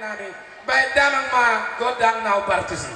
nani baik danang ma godang nau partisi.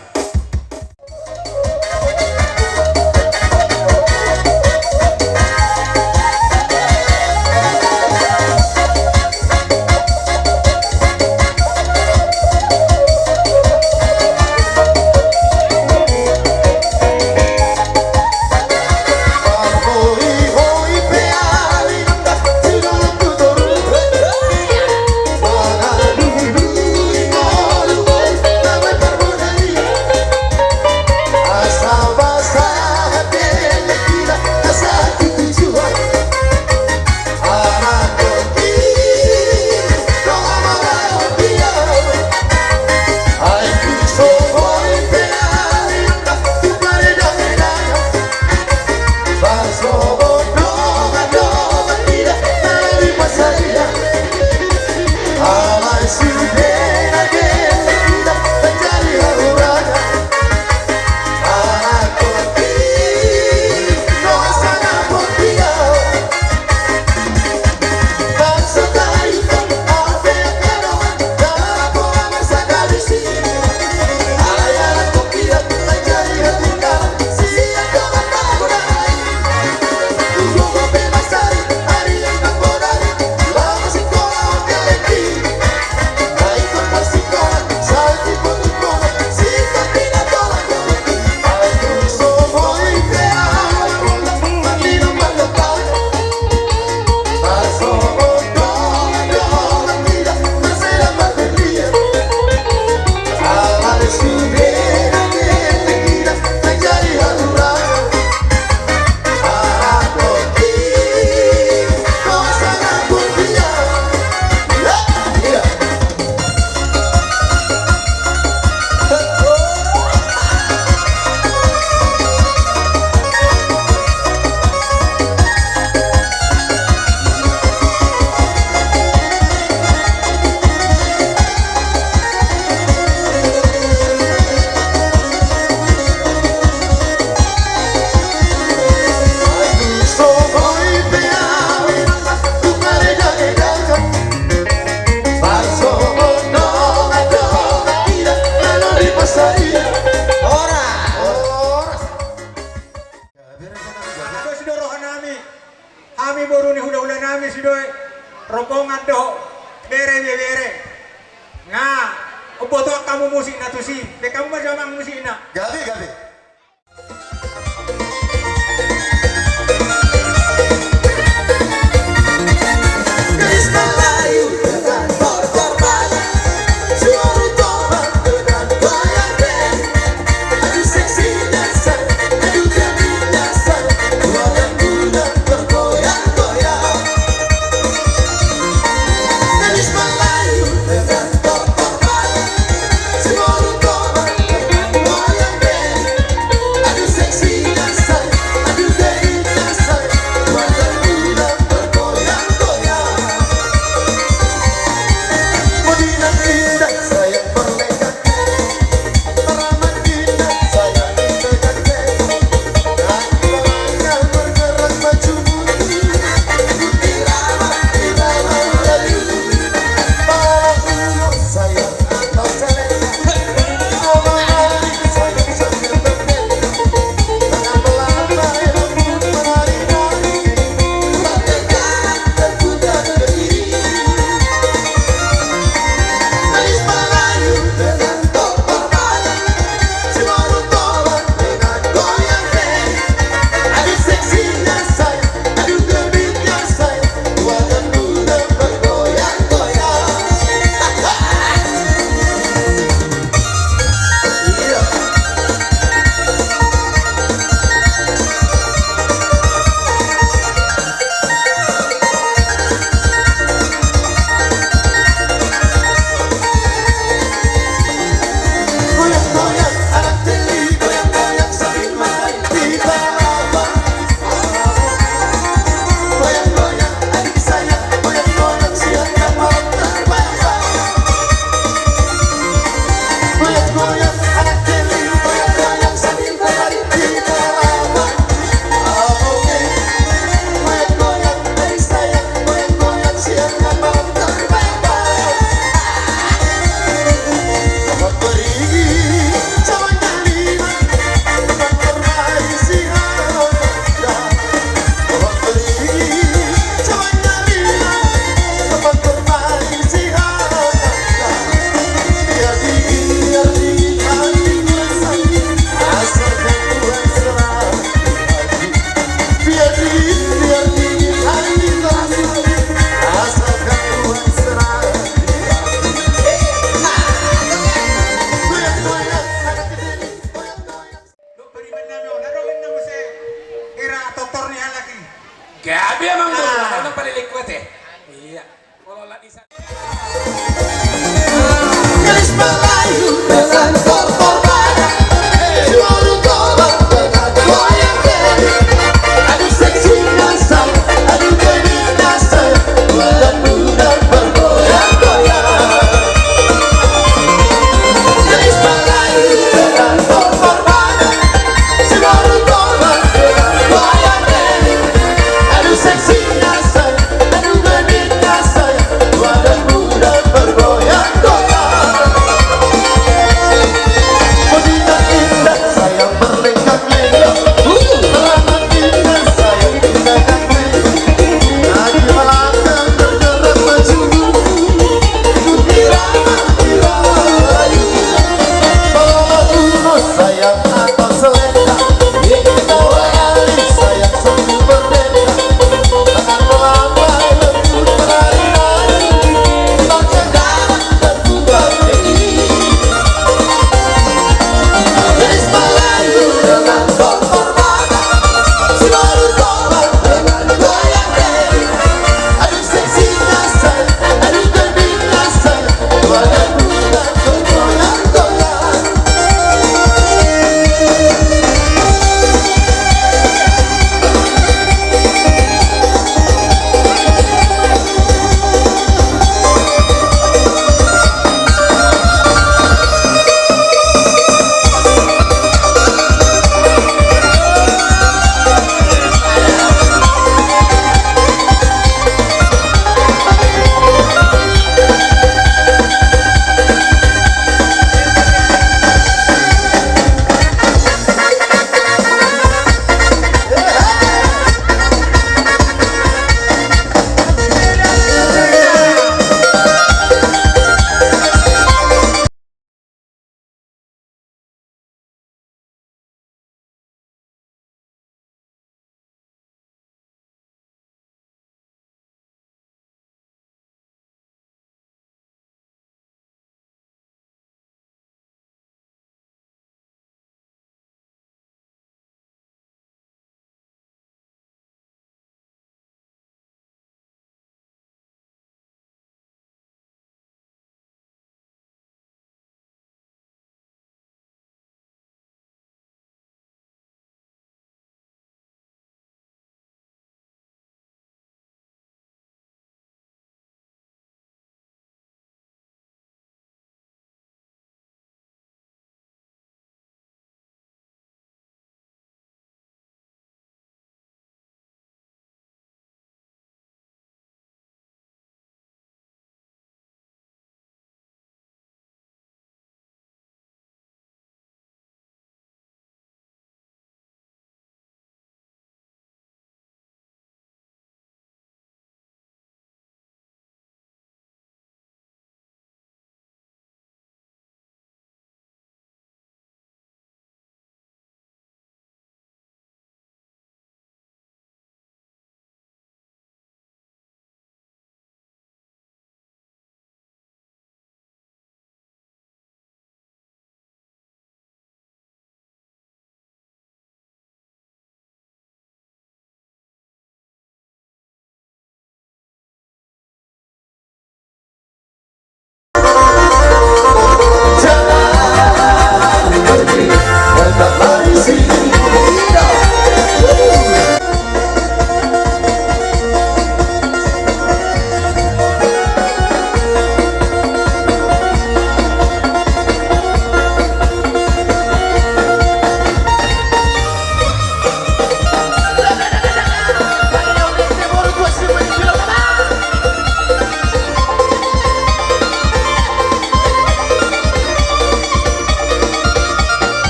Kami baru ni hula-hula nami sudah rombongan doh bere. Nga, oboto kamu musik na tu si, be kamu macam musik na. Gabi.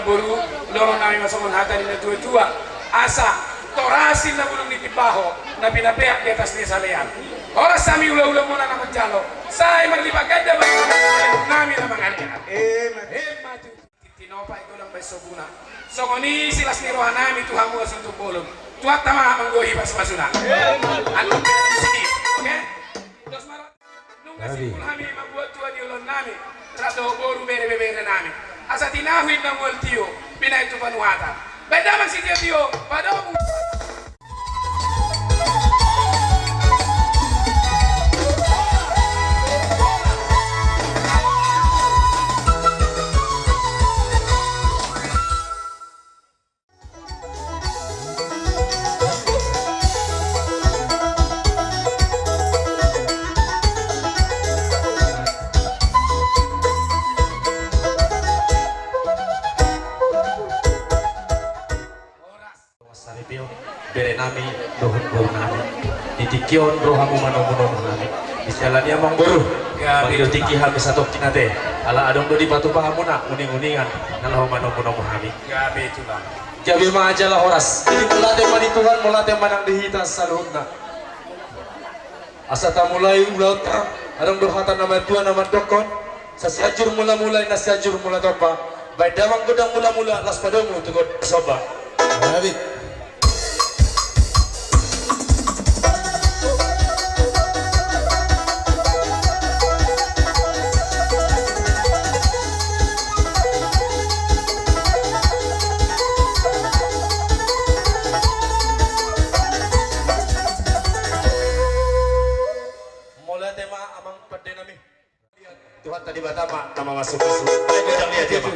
boru loro nami masongon hata ni tua asa torasin na bulong ni tipaho na pinapeak di atas desa lean. Oras sami ula-ula muna na menjalo. Saya maglibagad na nami na mga lian. Matu. Tinopa ito lang may sobuna. So kuni silas ni rohan nami Tuhan mo asin bolong. Tuhat tama manggohi pas masuna. Ano sige, okay? Dos marat. Nung nasikul kami mabuat tuwa di ulon nami. Trato boru bere-bere nami. Asa tinahuin ng waltiyo, pinay ito panuhatan. Beda man si Tio, padong. Bere nami dohon boru nami ditikion rohamu manomono nami istilahnya amang boru magido tiki habis satu kinate ala adong do di batu pahamuna uning-uningan nalahu manomono nami Gabi itu lang. jabi ma aja lah horas ini mulate mani Tuhan mulate manang dihita saluhna asa ta mulai ulau ta adong dohatan nama Tuhan nama dokon sasiajur mula-mulai nasiajur mula topa baik damang godang mula-mula las padomu tukot soba Nabi Tuhan tadi batama nama masuk. Ayo kita lihat ya, Pak.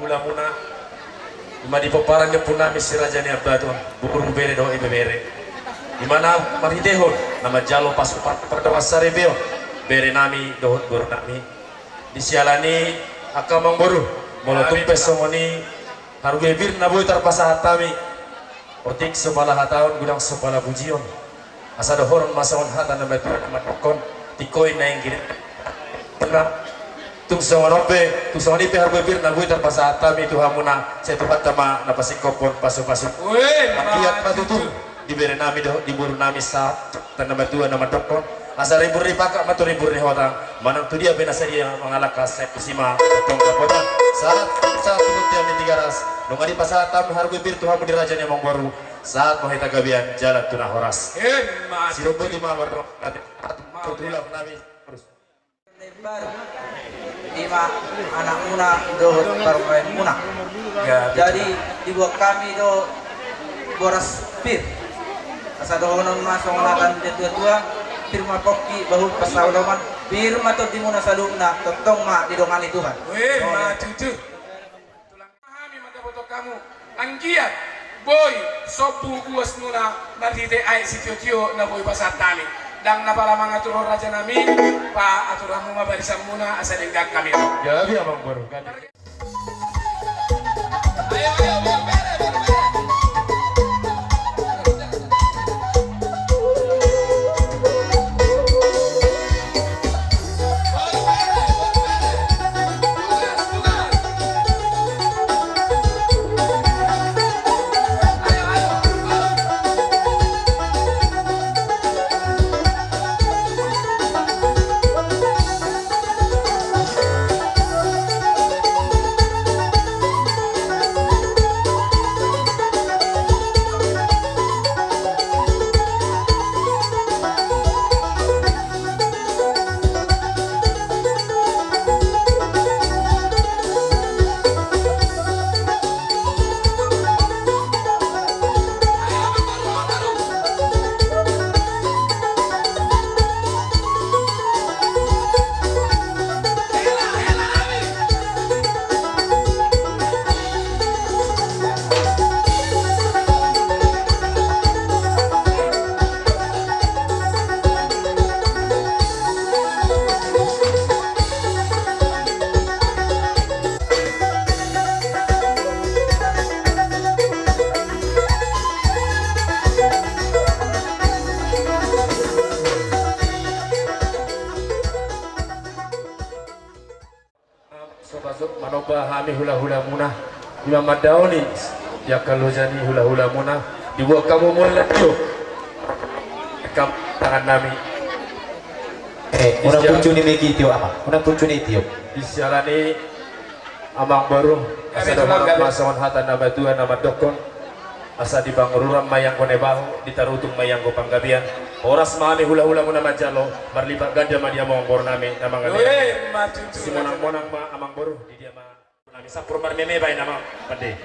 hula muna ima di peparannya pun nami si raja ni abadon burung bere do ibe bere di mana maridehon nama jalo pasupat perdawas sarebeo bere nami dohot buru nami disialani akamang boru molo tumpes somoni haruge bir naboy tarpasa hatami otik sepala hataon gudang sepala bujion asa dohoron masaon hata nama tu nama tokon tikoin na yang gini tengah tung sawanope tung sawanipe haruge bir naboy tarpasa hatami tu hamuna saya tuhat tama napasikopon pasu-pasu Weh, makiat patutu diberi nami di buru nami sa nama tua nama tokon asa ribur ripaka matu ribur rihotang manang tu dia benasa dia mengalahkan saya kusima potong kapota saat tutup yang tiga ras nungadi pasatam harga bir tuhan di raja yang baru saat mahita gabian jalan tunah horas sirobot di mawar tutulah nami terus lebar lima anak muna dohot permain muna jadi dibuat kami do boras pir asa dohonon masong lakan tua firma koki bahu pasaudaman firma to dimuna salumna totong ma didongani Tuhan. Weh, cucu. Tulang pahami mata foto kamu. Anggiat, boy, sopu uas nuna nardite ay si tio na boy pasatani. Dang napala mga turo raja namin, pa aturamu mabarisan muna asa linggag kami. gabi abang baru kan Ayo, bere. Hami hula-hula munah Imam Madaoni ya kalau jadi hula-hula munah dibuat kamu mulai yuk kam tangan nami unang puncu ni Meki Tio apa? Unang puncu ni Tio disialani amang baru asa damang masawan hata nama tua nama dokon asa di bangururam mayang kone bahu ditarutung mayang ko panggabian oras mami hula-hula munah majalo marlipat ganda madia mong bornami nama gabian Weh, cucu. si monang-monang ma amang baru di dia ma nami sapur marmeme bay nama pande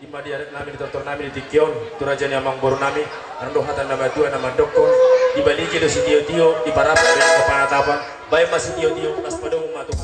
Ima diaret nami ditonton nami di Tikion, tu raja ni amang boru nami, ando hatan nama dua nama dokon, di baliki do si tio di parap dengan kepanatapan, baik masih tio nas pada umat tu.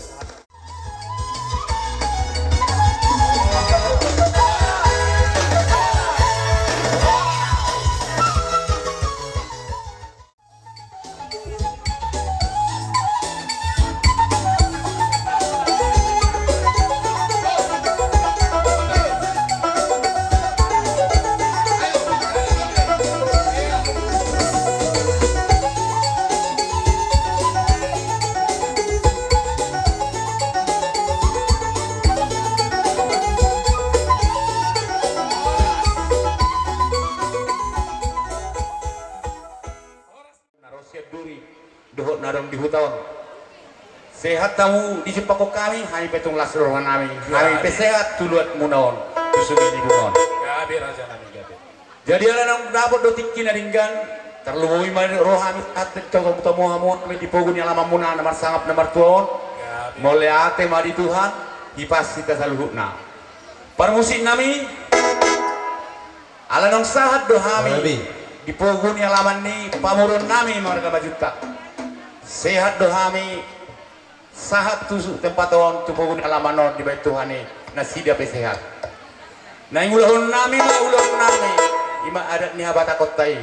Dohot narong di hutan. Sehat tamu di sepako kami, hai petung lasrohan nami. Hai pesehat tuluat munaon, tusumi di bunon. Gabe raja nami gabe. Jadi ala nang dapat dotik kinaringgan, terluhui mari rohami atet coba tamu hamun kami dipogun yang lama muna nomor sangap nomor tuon. Mulai ate mari Tuhan, hipas kita saluhutna. Parmusik nami, ala nang sahat dohami. Dipogun yang lama ni pamurun nami marga bajuta. Sehat dohami sahat tusuk tempat on tu pogun alamanon di bait Tuhan ni nasida pe sehat. Na ulahun nami ima adat ni habata kotai.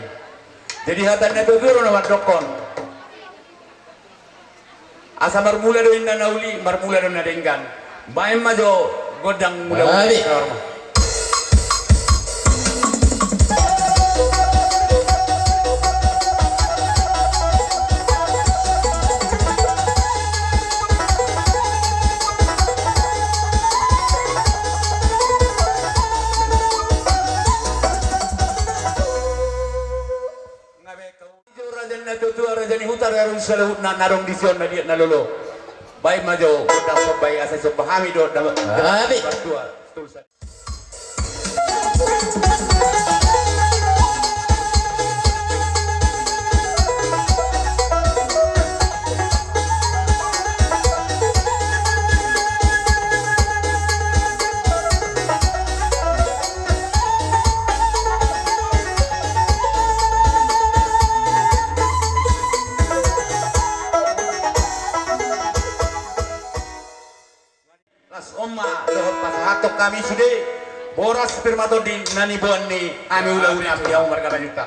Jadi hatan na tuduro na dokon. Asa marmula do inna nauli marmula do na denggan. Bae majo godang mula. Rajani hutar harus selalu narong di zona dia nalolo. Baik majo, dapat baik asal sepahami do dapat. Oma dohot pasahatok kami sudah boras firmato di nani buan ni ami ulah yang warga Banyuta.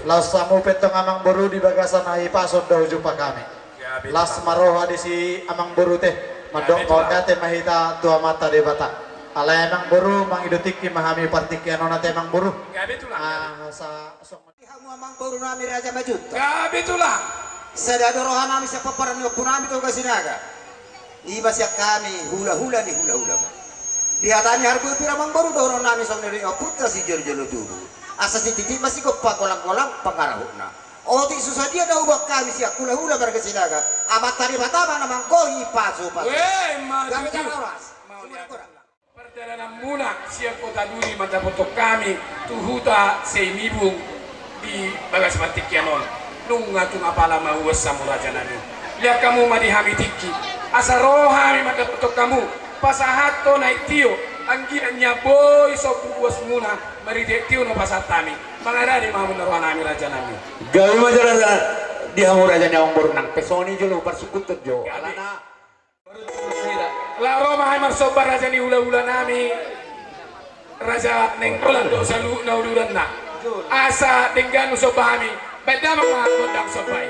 Las samu petong amang boru di bagasan hai pasod daw jumpa kami. Las maroha di si amang boru teh madok kate mahita tua mata de bata. Ala emang boru mang idotiki mahami partiki anona te emang boru. Gabi tulang. Sa sok Kamu amang baru nami Raja Majut. Gabi tulang. Sadado rohan nami sa paparan yo punami to kasinaga. Iba siya kami hula-hula ni hula-hula ba. Di hatanya harbu piramang baru doron nami sa nari putra si Jorjolo tubu. Asa si titi masih ko pakolang-kolang pangarahuna. Oti susah dia dah ubah kami siya hula-hula berkasinaga. Amat tari batama namang kohi paso-paso. Weh, maju. Kami kan oras. Mau lihat. Perjalanan muna siang kota duri mata foto kami tuhuta seimibung di bagas matikianon nunga tunga pala mahuas samuraja nani lihat kamu madi hami tiki asa rohami mata foto kamu pasahato naik tio anggirannya boy sopu buas muna mari tio no pasatami mangara di mahu naruhan nami raja nani Gawi majalah di hamu raja nyawang baru nang pesoni jolo parsukutut jo. Alana la Roma hai marsobar raja ni hula-hula nami raja nengkolan do salu na uluran na asa dengan usobami beda mga kodang sobay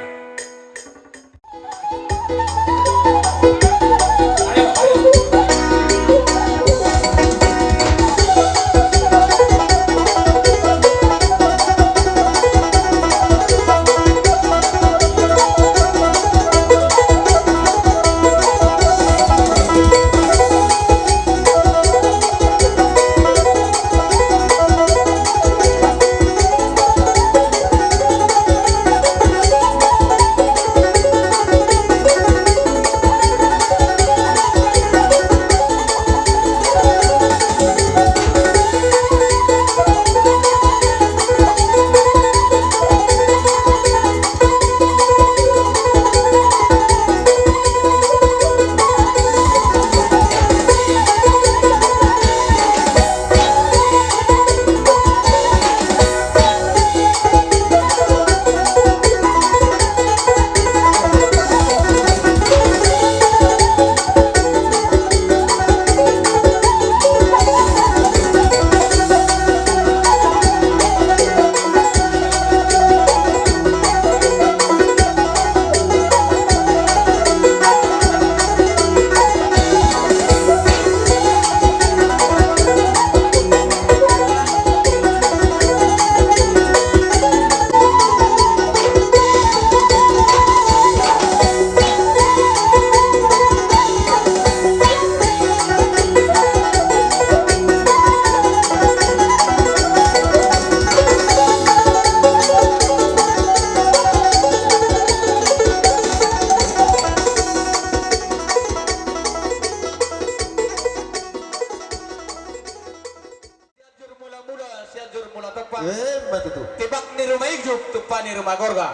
Tibak ni rumah ijuk tupa ni rumah gorga.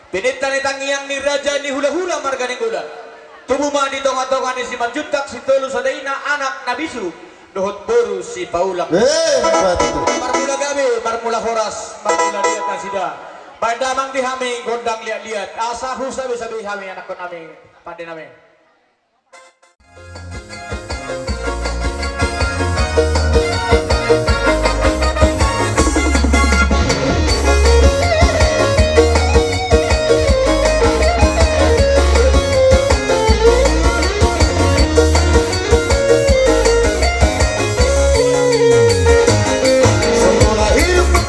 Pinita ni tangiang ni raja ni hula-hula marga ni gula. Tubuh mah di tonga-tonga ni si Manjutak si Tolu Sadaina anak Nabisu. Dohot boru si Paulak. Marmula gabe, marmula horas, marmula liat nasida. Bandamang dihami gondang liat-liat. Asa sabi-sabi hami anak ko namin. Pande namin. Setelah hidup ku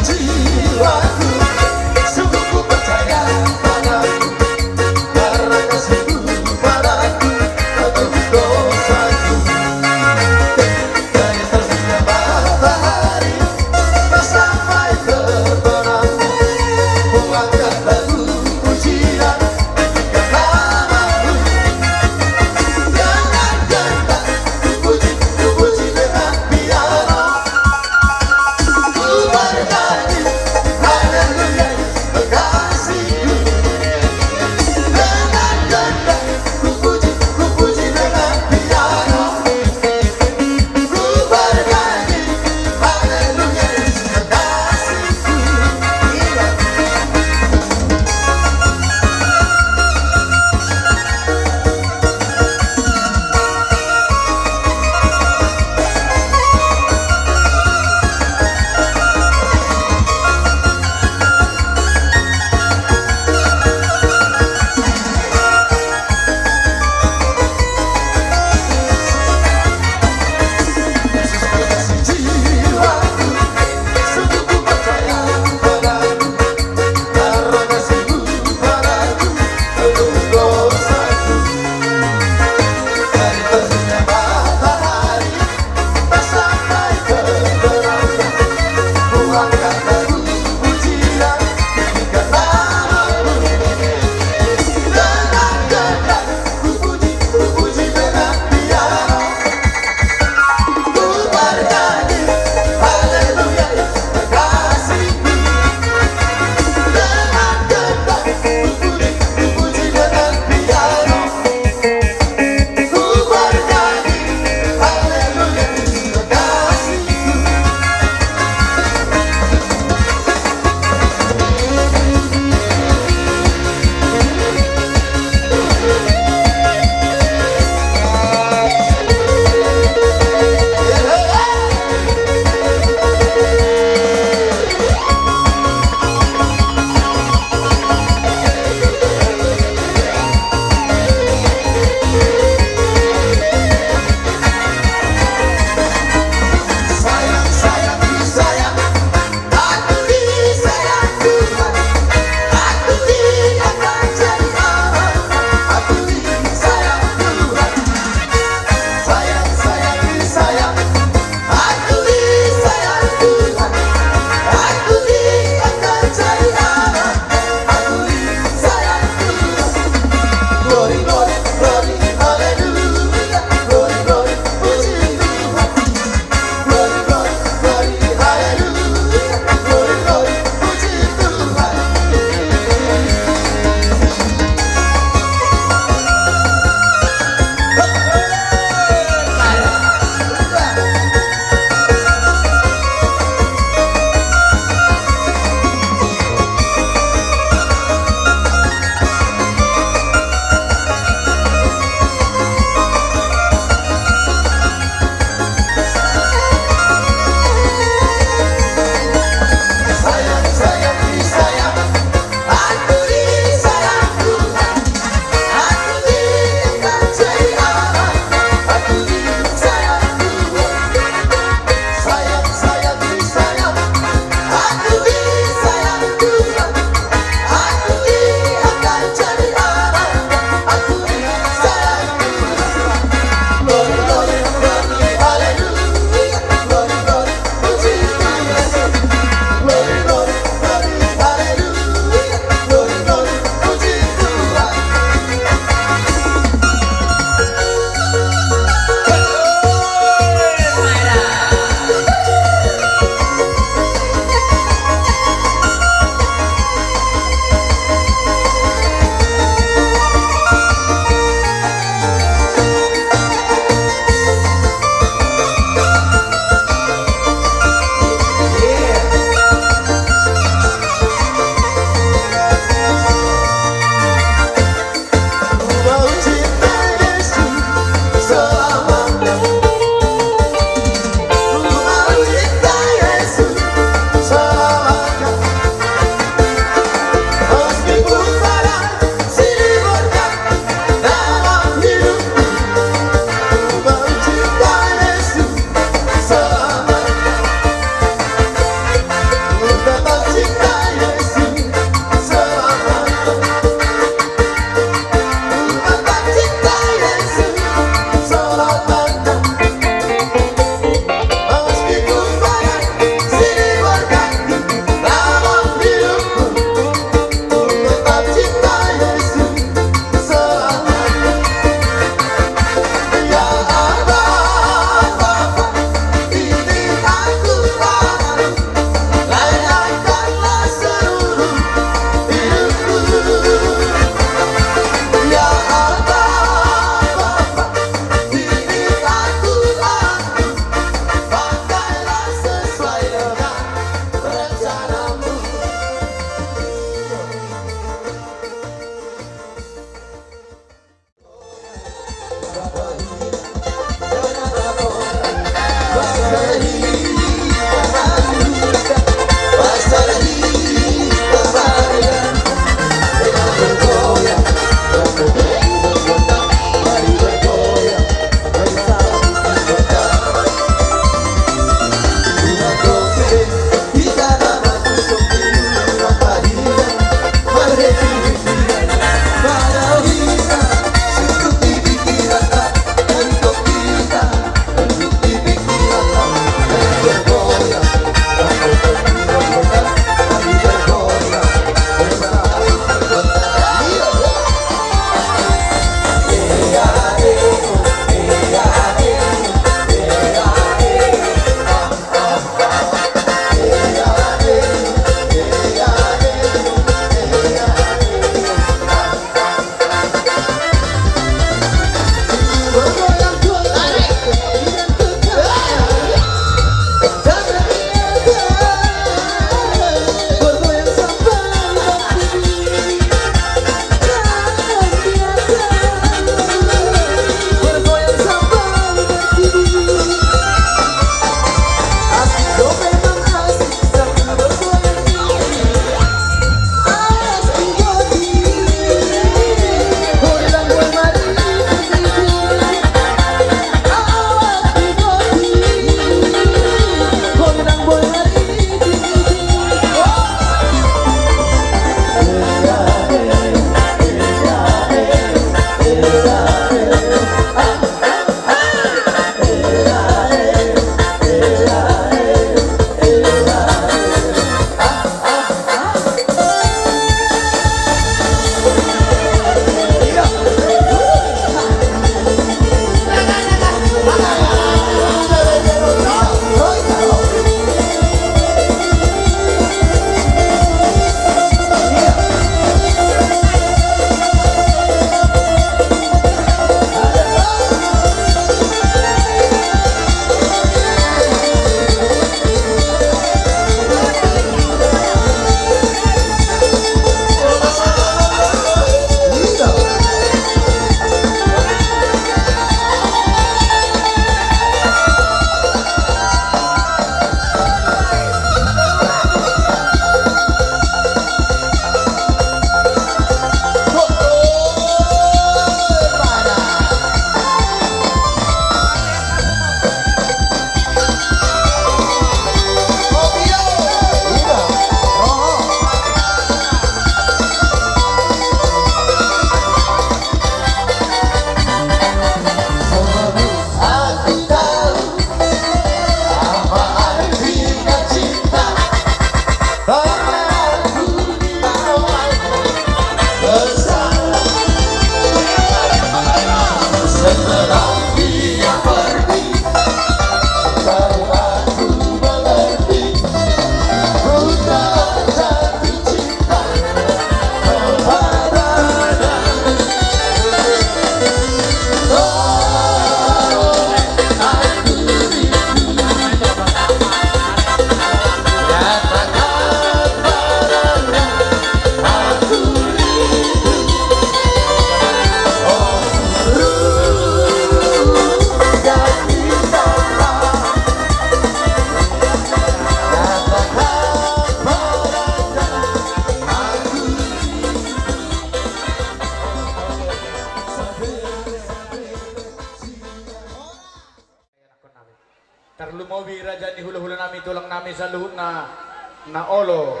raja ni hula-hula nami tulang nami sa luhut na olo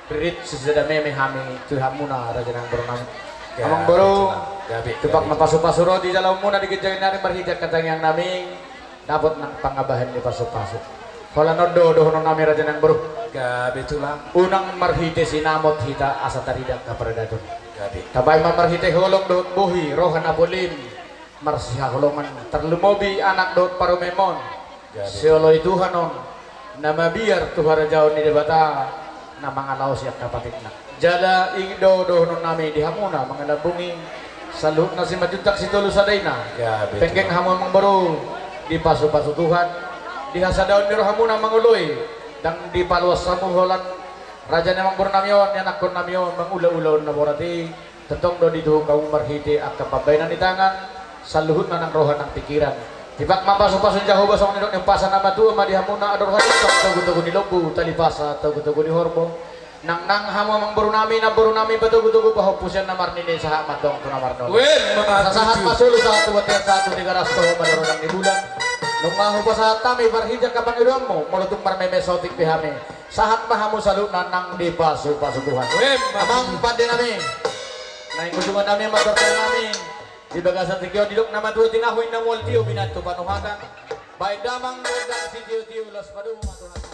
rit sesada meme hami tuhan muna raja nang boro nami amang boro tupak na paso-paso ro di dalam muna digijay nari marhijak katang yang naming dapat nang pangabahan ni paso-paso kala nodo dohono nami raja nang boro Gabi tulang. unang marhite sinamot hita asa taridak kaparadaton tabay mamarhite holong doon buhi rohan apolim marsiha holoman terlumobi anak doon parumemon sioloy tuhanon na mabiar tuhara jaon ni debata na mga laos yak kapatik na jala ingdo doon nami di hamuna mga nabungi salut na si majutak si tulo sa day na penggeng hamon mang baru di paso-paso Tuhan di hasa daon ni rohamuna manguloy dang di paluas sa muholan raja namang burnamyon yanak burnamyon mangula-ulaw na borati tentong do dito kau marhiti at kapabay na ni tangan sa luhut na ng rohan ng pikiran tibak mapaso-paso Jehovah sa kanilong yung pasa na matu madihamuna adorhan tagu-tagu ni lobu talipasa tagu-tagu ni horbo nang hamo mang burunami na burunami batugu-tugu bahwa pusyan na marnini sa matong tunamarno sa sahat masulo sa tuwatiyan sa ato ni Garasto madoro ng nibulan nung maho pa sa tami barhidya kapang iluam mo malutong marmemesotik pihami sahat mahamo sa lunan ng di paso-paso Tuhan amang pandi nami naingusungan nami matortay namin di bagasan tikyo dilok na matuwa tinahoy na multiyo binato panuhatan baik damang dan si tiyo-tiyo las padu matuhan